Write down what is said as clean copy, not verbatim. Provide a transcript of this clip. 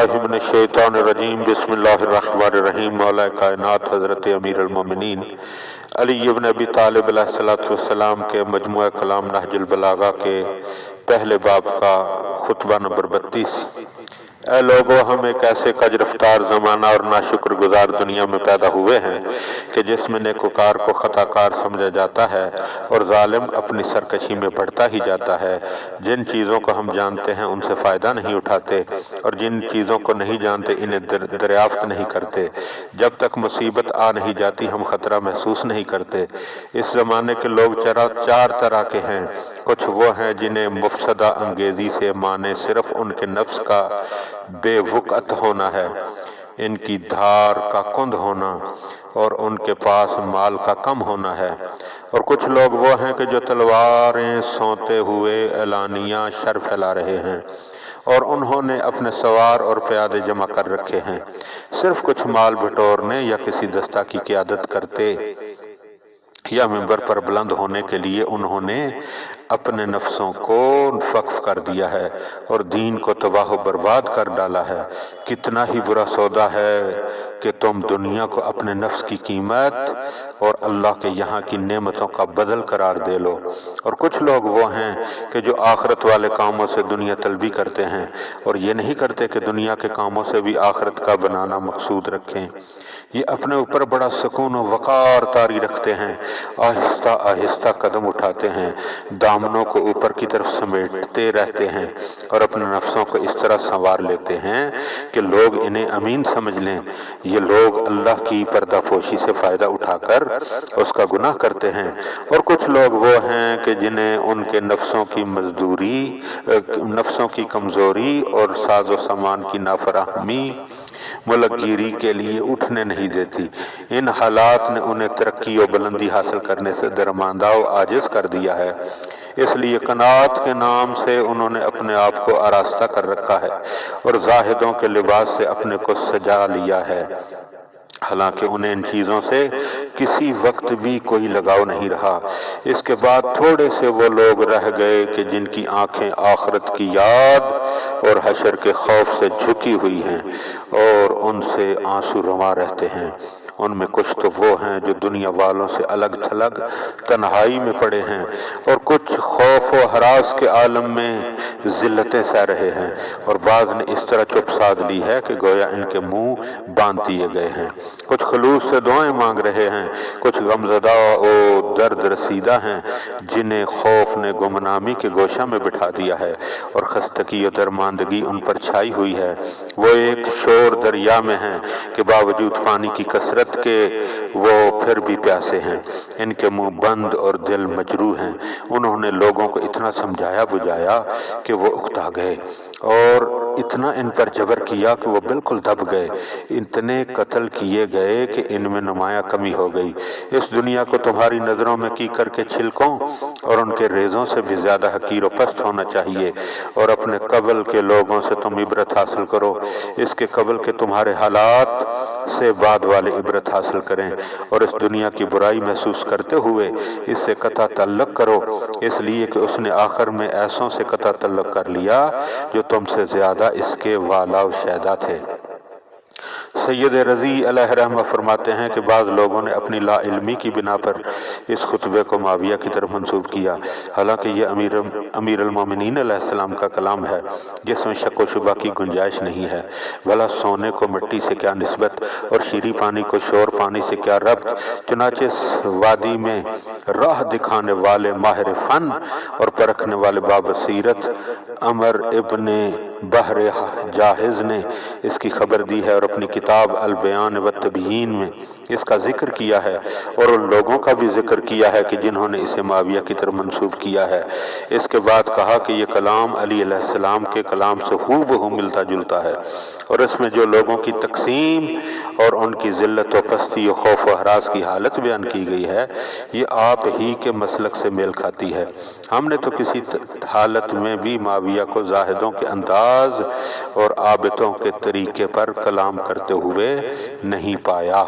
बिल्लाहि मिनश शैतानिर रजीम बिस्मिल्लाहिर रहमानिर रहीम। मौला कायनात हज़रत अमीर अल-मोमिनीन अली इब्न अबी तालिब अलैहिस्सलातु वस्सलाम के मजमुआ कलाम नहजुल बलागा के पहले बाब का खुतबा नंबर 32। ऐ लोगो, हम एक ऐसे कज रफ्तार ज़माना और नाशुक्र गुजार दुनिया में पैदा हुए हैं कि जिसमें नेकोकार को खताकार समझा जाता है और जालिम अपनी सरकशी में बढ़ता ही जाता है। जिन चीज़ों को हम जानते हैं उनसे फ़ायदा नहीं उठाते और जिन चीज़ों को नहीं जानते इन्हें दरियाफ्त नहीं करते। जब तक मुसीबत आ नहीं जाती हम ख़तरा महसूस नहीं करते। इस ज़माने के लोग चार तरह के हैं। कुछ वो हैं जिन्हें मुफसदा अंगेज़ी से माने सिर्फ उनके नफ्स का बेवुकत होना है, इनकी धार का कुंद होना और उनके पास माल का कम होना है। और कुछ लोग वो हैं कि जो तलवारें सोते हुए एलानिया शर फैला रहे हैं और उन्होंने अपने सवार और प्यादे जमा कर रखे हैं, सिर्फ कुछ माल बटोरने या किसी दस्ता की क़ियादत करते या मिंबर पर बुलंद होने के लिए उन्होंने अपने नफ्सों को वक्फ कर दिया है और दीन को तबाह बर्बाद कर डाला है। कितना ही बुरा सौदा है कि तुम दुनिया को अपने नफ्स की कीमत और अल्लाह के यहाँ की नेमतों का बदल करार दे लो। और कुछ लोग वो हैं कि जो आखिरत वाले कामों से दुनिया तलबी करते हैं और ये नहीं करते कि दुनिया के कामों से भी आखिरत का बनाना मकसूद रखें। ये अपने ऊपर बड़ा सुकून और वक़ार तारी रखते हैं, आहिस्ता आहिस्ता कदम उठाते हैं, दामनों को ऊपर की तरफ समेटते रहते हैं और अपने नफ्सों को इस तरह संवार लेते हैं कि लोग इन्हें अमीन समझ लें। ये लोग अल्लाह की पर्दापोशी से फ़ायदा उठाकर उसका गुनाह करते हैं। और कुछ लोग वो हैं कि जिन्हें उनके नफ्सों की कमज़ोरी और साजो सामान की नाफराहमी मुलकगिरी के लिए उठने नहीं देती। इन हालात ने उन्हें तरक्की और बुलंदी हासिल करने से दरमांदा और आजिज़ कर दिया है। इसलिए कनात के नाम से उन्होंने अपने आप को आरास्ता कर रखा है और जाहिदों के लिबास से अपने को सजा लिया है। हालांकि उन्हें इन चीज़ों से किसी वक्त भी कोई लगाव नहीं रहा। इसके बाद थोड़े से वो लोग रह गए कि जिनकी आंखें आखिरत की याद और हशर के खौफ से झुकी हुई हैं और उनसे आंसू रवा रहते हैं। उनमें कुछ तो वो हैं जो दुनिया वालों से अलग थलग तन्हाई में पड़े हैं और कुछ खौफ व हरास के आलम में जिल्लतें सह रहे हैं और बाज़ ने इस तरह चुप साध ली है कि गोया इनके मुंह बांध दिए गए हैं। कुछ खलूस से दुआएं मांग रहे हैं, कुछ गमज़दा और दर्द रसीदा हैं जिन्हें खौफ ने गुमनामी के गोशा में बिठा दिया है और खस्तगी और दरमांदगी उन पर छाई हुई है। वो एक शोर दरिया में हैं कि बावजूद पानी की कसरत के वो फिर भी प्यासे हैं। इनके मुंह बंद और दिल मजरूह हैं। उन्होंने लोगों को इतना समझाया बुझाया कि वो उकता गए और इतना इन पर जबर किया कि वो बिल्कुल दब गए। इतने कत्ल किए गए कि इनमें नुमाया कमी हो गई। इस दुनिया को तुम्हारी नज़रों में की करके छिलकों और उनके रेज़ों से भी ज़्यादा हकीर व पस्त होना चाहिए और अपने कबल के लोगों से तुम इबरत हासिल करो, इसके कबल के तुम्हारे हालात से बाद वाले इबरत हासिल करें और इस दुनिया की बुराई महसूस करते हुए इससे कता तल्लुक़ करो, इसलिए कि उसने आखिर में ऐसों से कता तल्लुक़ कर लिया जो तुमसे ज़्यादा इसके वाला व शैदा थे। सैयद रज़ी अलैहि रहमा फरमाते हैं कि बाद लोगों ने अपनी लाइल्मी की बिना पर इस खुतबे को माविया की तरफ मंसूब किया। हालांकि ये अमीर अल-मोमिनीन अलैहिस्सलाम का कलाम है जिसमें शक व शुबा की गुंजाइश नहीं है। भला सोने को मिट्टी से क्या निस्बत और शीरी पानी को शोर पानी से क्या रब्त। चुनाचे वादी में राह दिखाने वाले माहिर फ़न और परखने वाले बाबसीरत अमर इब्ने बहर जाहिज़ ने इसकी खबर दी है और अपनी किताब अल बयान व तबयीन में इसका जिक्र किया है और उन लोगों का भी जिक्र किया है कि जिन्होंने इसे माविया की तरफ मंसूब किया है। इसके बाद कहा कि ये कलाम अली अलैहिस्सलाम के कलाम से हूबहू मिलता जुलता है और इसमें जो लोगों की तकसीम और उनकी ज़िल्लत व पस्ती और खौफ व हरास की हालत बयान की गई है, ये आप ही के मसलक से मेल खाती है। हमने तो किसी हालत में भी माविया को जाहिदों के अंदाज और आबितों के तरीके पर कलाम करते हुए नहीं पाया।